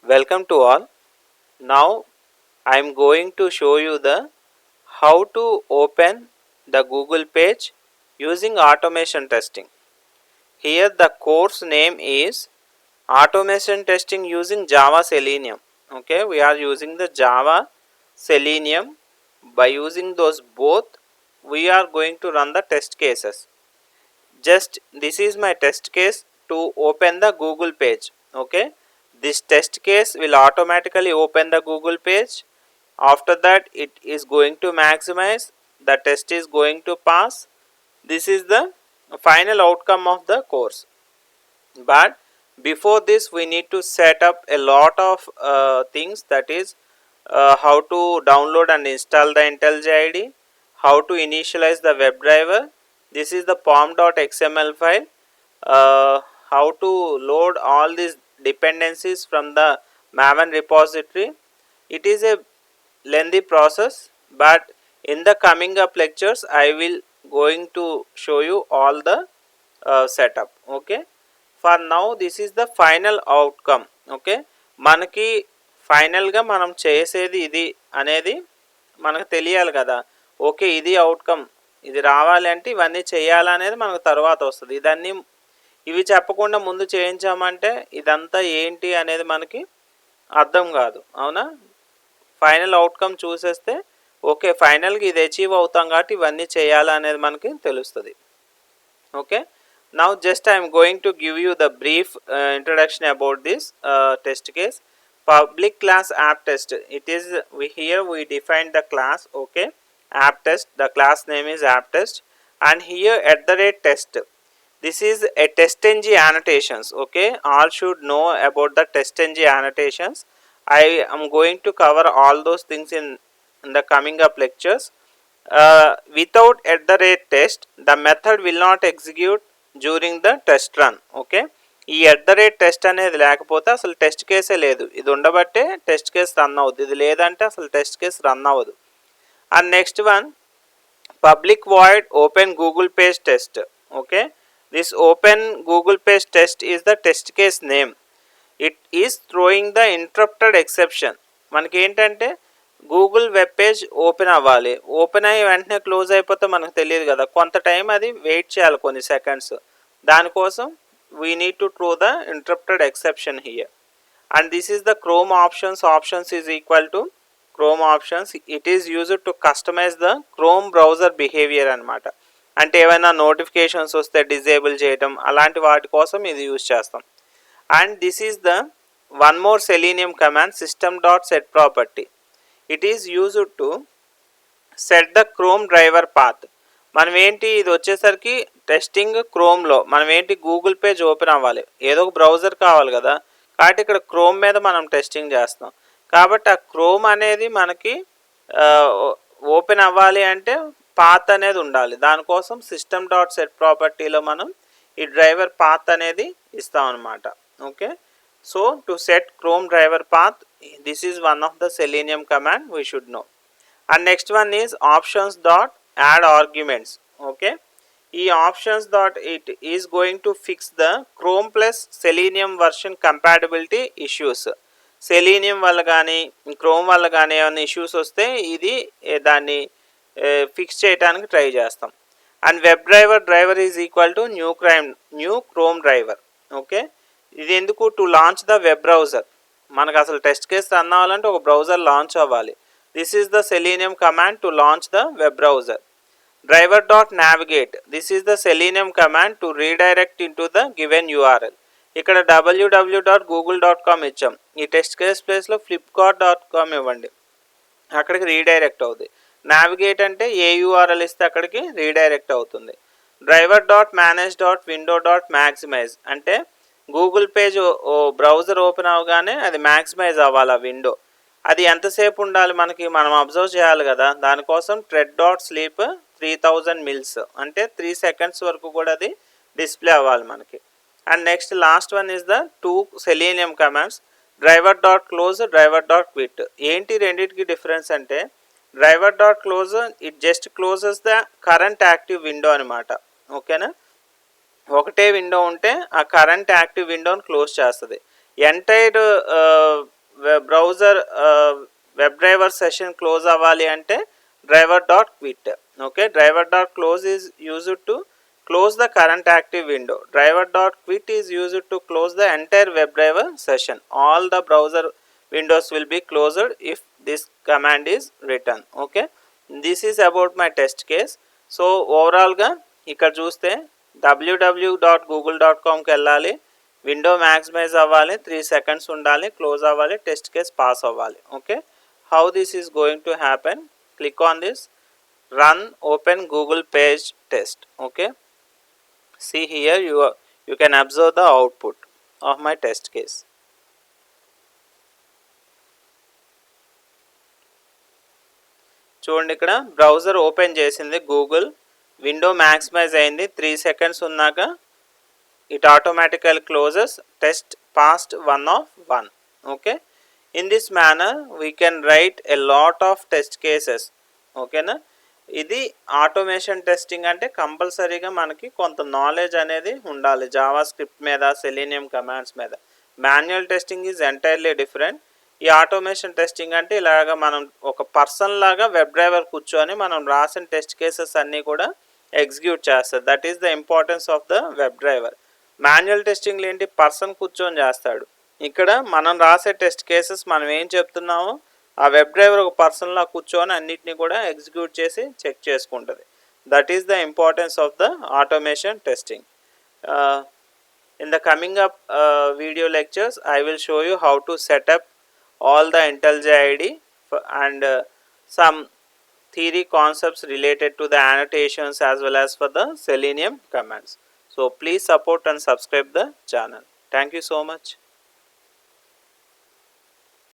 Welcome to all. Now I am going to show you the how to open the Google page using automation testing. Here the course name is automation testing using Java Selenium. Okay, we are using the Java Selenium. By using those both, we are going to run the test cases. Just this is my test case to open the Google page. Okay, this test case will automatically open the Google page. After that it is going to maximize, the test is going to pass. This is the final outcome of the course. But before this we need to set up a lot of things, that is how to download and install the IntelliJ IDE, how to initialize the WebDriver. This is the pom.xml file. How to load all these dependencies from the Maven repository. It is a lengthy process, but in the coming up lectures I will going to show you all the setup. Okay, for now this is the final outcome. Okay, మనకి ఫైనల్గా మనం చేసేది ఇది అనేది మనకు తెలియాలి కదా. Okay, ఇది అవుట్కమ్, ఇది రావాలి అంటే ఇవన్నీ చేయాలనేది మనకు తర్వాత వస్తుంది. ఇవి చెప్పకుండా ముందు చేయించామంటే ఇదంతా ఏంటి అనేది మనకి అర్థం కాదు, అవునా. ఫైనల్ అవుట్కమ్ చూసేస్తే ఓకే, ఫైనల్గా ఇది అచీవ్ అవుతాం కాబట్టి ఇవన్నీ చేయాలి అనేది మనకి తెలుస్తుంది. Okay, now just I am going to give you the brief introduction about this test case. Public class app test, it is here we define the class. Okay, app test, the class name is app test, and here at the rate test, this is a testng annotations. Okay, all should know about the testng annotations. I am going to cover all those things in the coming up lectures. Without at the rate test, the method will not execute during the test run. Okay, ఈ at the rate test అనేది లేకపోతే అసలు test కేసే లేదు. ఇది ఉండబట్టే test case run అవుతుంది, ఇది లేదంటే అసలు టెస్ట్ కేస్ రన్ అవ్వదు. And next one, public void open Google page test. Okay, this open Google page test is the test case name. It is throwing the interrupted exception. మనకి ఏంటంటే Google web page open అవ్వాలి, open అయ్యి వెంటనే close అయిపోతే మనకు తెలియదు కదా, కొంత టైం అది వెయిట్ చేయాలి, కొన్ని సెకండ్స్. దానికోసం we need to throw the interrupted exception here. And this is the Chrome options. Options is equal to Chrome options. It is used to customise the Chrome browser behaviour అనమాట. అంటే ఏమైనా notifications వస్తే disable చేయటం, అలాంటి వాటి కోసం ఇది use చేస్తాం. And this is the one more selenium command, system dot set property. It is used to set the chrome driver path. మనం ఏంటి, ఇది వచ్చేసరికి టెస్టింగ్ క్రోమ్లో మనం ఏంటి, గూగుల్ పేజ్ ఓపెన్ అవ్వాలి, ఏదో ఒక బ్రౌజర్ కావాలి కదా, కాబట్టి ఇక్కడ క్రోమ్ మీద మనం టెస్టింగ్ చేస్తాం. కాబట్టి ఆ క్రోమ్ అనేది మనకి ఓపెన్ అవ్వాలి అంటే పాత్ అనేది ఉండాలి. దానికోసం సిస్టమ్ డాట్ సెట్ ప్రాపర్టీలో మనం ఈ డ్రైవర్ పాత్ అనేది ఇస్తాం అనమాట. Okay, so to set chrome driver path, this is one of the Selenium command we should know. And next one is options dot add arguments. Okay, ఈ options dot it is going to fix the Chrome plus Selenium version compatibility issues. Selenium వల్ల కానీ chrome వల్ల కానీ ఏమైనా issues వస్తే ఇది దాన్ని fix చేయడానికి ట్రై చేస్తాం. And web driver is equal to new chrome driver. Okay, ఇది ఎందుకు, to launch the web browser. మనకు అసలు టెస్ట్ కేస్ రన్ అవ్వాలంటే ఒక బ్రౌజర్ లాంచ్ అవ్వాలి. This is the selenium command to launch the web browser. Driver dot navigate, this is the selenium command to redirect in to the given URL. ఇక్కడ www.google.com ఇచ్చాం, ఈ test case ప్లేస్లో flipkart.com ఇవ్వండి, అక్కడికి redirect అవుతుంది. Navigate అంటే ఏ URL ఇస్తే అక్కడికి రీడైరెక్ట్ అవుతుంది. Driver dot manage dot window dot maximise అంటే గూగుల్ పేజ్ బ్రౌజర్ ఓపెన్ అవగానే అది మ్యాక్సిమైజ్ అవ్వాలి ఆ విండో. అది ఎంతసేపు ఉండాలి మనకి, మనం అబ్జర్వ్ చేయాలి కదా, దానికోసం థ్రెడ్ డాట్ స్లీప్ 3000 మిల్స్ అంటే 3 సెకండ్స్ వరకు కూడా అది డిస్ప్లే అవ్వాలి మనకి. And next last one is the 2 selenium commands, driver dot close, driver dot quit. ఏంటి రెండింటికి డిఫరెన్స్ అంటే, driver dot close it just closes the current active window అనమాట. ఓకేనా, ఒకటే విండో ఉంటే ఆ కరెంట్ యాక్టివ్ విండోని క్లోజ్ చేస్తుంది. Entire browser WebDriver session close అవ్వాలి అంటే driver.quit. Okay, driver.close is used to close the current active window. Driver.quit is used to close the entire WebDriver session. All the browser windows will be closed if this command is written. Okay, this is about my test case. So overall ga ikkada chuste www.google.com ki ellali, window maximise అవ్వాలి, 3 seconds ఉండాలి, close అవ్వాలి, test case pass అవ్వాలి. Okay, how this is going to happen? Click on this, run open Google page test. Okay, see here you can observe the output of my test case. చూడండి, ఇక్కడ browser open చేసింది Google, window maximise అయింది, 3 seconds ఉన్నాక it automatically closes, test passed 1 of 1. Okay, in this manner we can write a lot of test cases. Okay na, ఇది automation testing అంటే కంపల్సరీగా మనకి కొంత నాలెడ్జ్ అనేది ఉండాలి జావా స్క్రిప్ట్ మీద, సెలీనియం కమాండ్స్ మీద. Manual testing is entirely different. ఈ ఆటోమేషన్ టెస్టింగ్ అంటే ఇలాగా మనం ఒక పర్సన్ లాగా వెబ్ డ్రైవర్ కూర్చొని మనం రాసిన టెస్ట్ కేసెస్ అన్నీ కూడా ఎగ్జిక్యూట్ చేస్తారు. That is the importance of the web driver. Manual టెస్టింగ్లో ఏంటి, పర్సన్ కూర్చొని చేస్తాడు. ఇక్కడ మనం రాసే టెస్ట్ కేసెస్ మనం ఏం చెప్తున్నామో ఆ వెబ్ డ్రైవర్ ఒక పర్సన్లా కూర్చొని అన్నిటిని కూడా ఎగ్జిక్యూట్ చేసి చెక్ చేసుకుంటుంది. That is the importance of the automation testing. In the coming up video lectures I will show you how to set up all the IntelliJ IDE and some theory concepts related to the annotations as well as for the Selenium commands. So please support and subscribe the channel. Thank you so much.